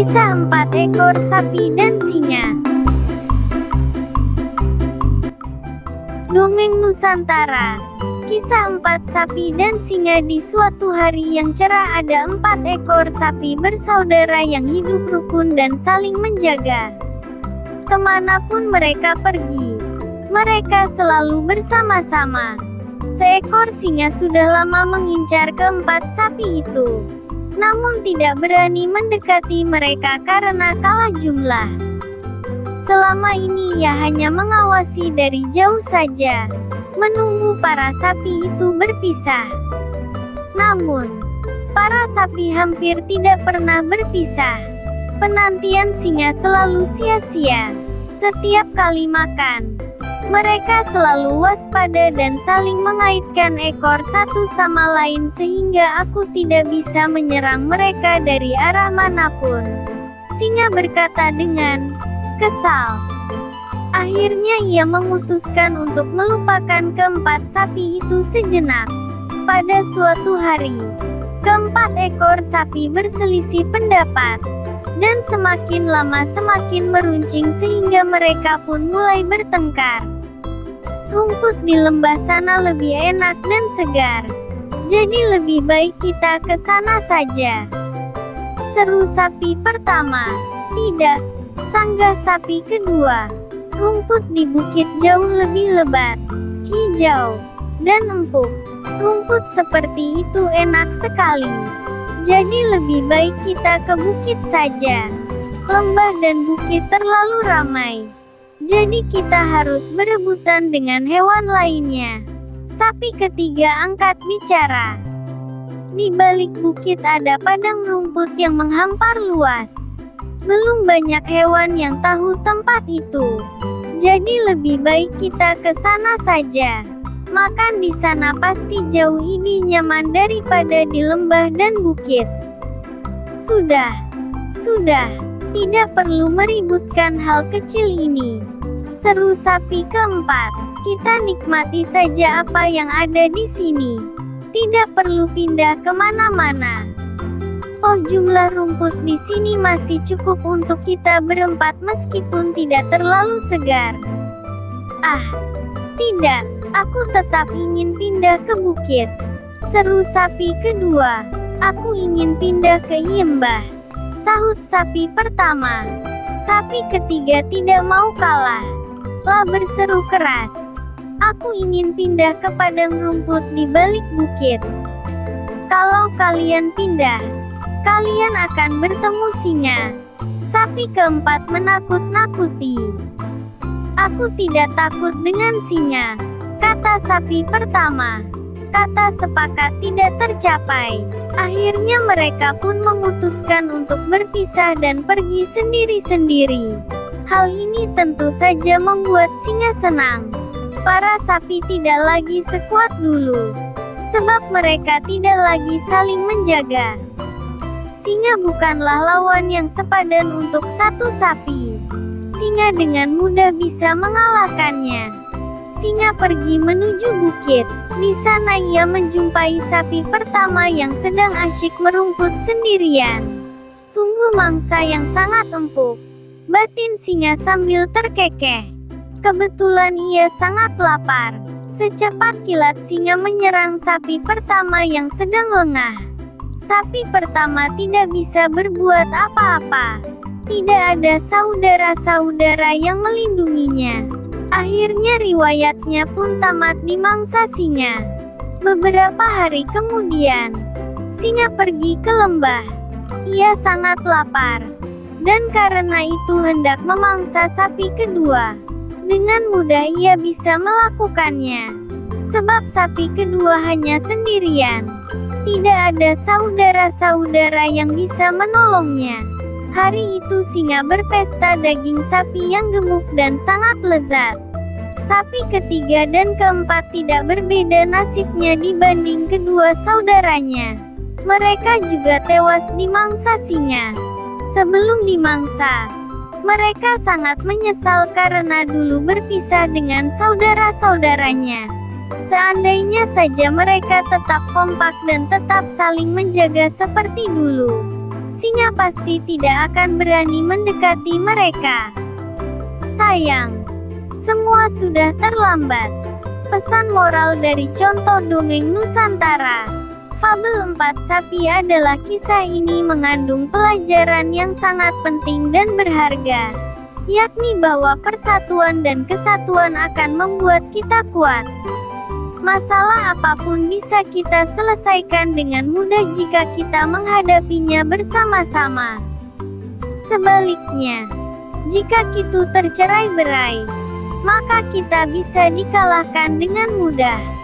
Kisah 4 ekor sapi dan singa. Dongeng Nusantara. Kisah 4 sapi dan singa. Di suatu hari yang cerah ada 4 ekor sapi bersaudara yang hidup rukun dan saling menjaga. Kemanapun mereka pergi, mereka selalu bersama-sama. Seekor singa sudah lama mengincar keempat sapi itu, namun tidak berani mendekati mereka karena kalah jumlah. Selama ini ia hanya mengawasi dari jauh saja, menunggu para sapi itu berpisah. Namun, para sapi hampir tidak pernah berpisah. Penantian singa selalu sia-sia. Setiap kali makan, mereka selalu waspada dan saling mengaitkan ekor satu sama lain sehingga aku tidak bisa menyerang mereka dari arah manapun. Singa berkata dengan kesal. Akhirnya ia memutuskan untuk melupakan keempat sapi itu sejenak. Pada suatu hari, keempat ekor sapi berselisih pendapat, dan semakin lama semakin meruncing sehingga mereka pun mulai bertengkar. Rumput di lembah sana lebih enak dan segar, jadi lebih baik kita ke sana saja, seru sapi pertama. Tidak, sanggah sapi kedua. Rumput di bukit jauh lebih lebat, hijau, dan empuk. Rumput seperti itu enak sekali, jadi lebih baik kita ke bukit saja. Lembah dan bukit terlalu ramai, jadi kita harus berebutan dengan hewan lainnya. Sapi ketiga angkat bicara. Di balik bukit ada padang rumput yang menghampar luas. Belum banyak hewan yang tahu tempat itu, jadi lebih baik kita ke sana saja. Makan di sana pasti jauh lebih nyaman daripada di lembah dan bukit. Sudah, tidak perlu meributkan hal kecil ini, seru sapi keempat. Kita nikmati saja apa yang ada di sini. Tidak perlu pindah kemana-mana. Oh, jumlah rumput di sini masih cukup untuk kita berempat meskipun tidak terlalu segar. Ah, tidak, aku tetap ingin pindah ke bukit, seru sapi kedua. Aku ingin pindah ke lembah, sahut sapi pertama. Sapi ketiga tidak mau kalah, lah berseru keras. Aku ingin pindah ke padang rumput di balik bukit. Kalau kalian pindah, kalian akan bertemu singa. Sapi keempat menakut-nakuti. Aku tidak takut dengan singa, kata sapi pertama. Kata sepakat tidak tercapai. Akhirnya mereka pun memutuskan untuk berpisah dan pergi sendiri-sendiri. Hal ini tentu saja membuat singa senang. Para sapi tidak lagi sekuat dulu, sebab mereka tidak lagi saling menjaga. Singa bukanlah lawan yang sepadan untuk satu sapi. Singa dengan mudah bisa mengalahkannya. Singa pergi menuju bukit. Di sana ia menjumpai sapi pertama yang sedang asyik merumput sendirian. Sungguh mangsa yang sangat empuk, batin singa sambil terkekeh. Kebetulan ia sangat lapar. Secepat kilat singa menyerang sapi pertama yang sedang lengah. Sapi pertama tidak bisa berbuat apa-apa. Tidak ada saudara-saudara yang melindunginya. Akhirnya riwayatnya pun tamat di mangsa singa. Beberapa hari kemudian, singa pergi ke lembah. Ia sangat lapar, dan karena itu hendak memangsa sapi kedua. Dengan mudah ia bisa melakukannya, sebab sapi kedua hanya sendirian. Tidak ada saudara-saudara yang bisa menolongnya. Hari itu singa berpesta daging sapi yang gemuk dan sangat lezat. Sapi ketiga dan keempat tidak berbeda nasibnya dibanding kedua saudaranya. Mereka juga tewas dimangsa singa. Sebelum dimangsa, mereka sangat menyesal karena dulu berpisah dengan saudara-saudaranya. Seandainya saja mereka tetap kompak dan tetap saling menjaga seperti dulu, singa pasti tidak akan berani mendekati mereka. Sayang, semua sudah terlambat. Pesan moral dari contoh dongeng Nusantara. Fabel 4 Sapi adalah kisah ini mengandung pelajaran yang sangat penting dan berharga, yakni bahwa persatuan dan kesatuan akan membuat kita kuat. Masalah apapun bisa kita selesaikan dengan mudah jika kita menghadapinya bersama-sama. Sebaliknya, jika kita tercerai-berai, maka kita bisa dikalahkan dengan mudah.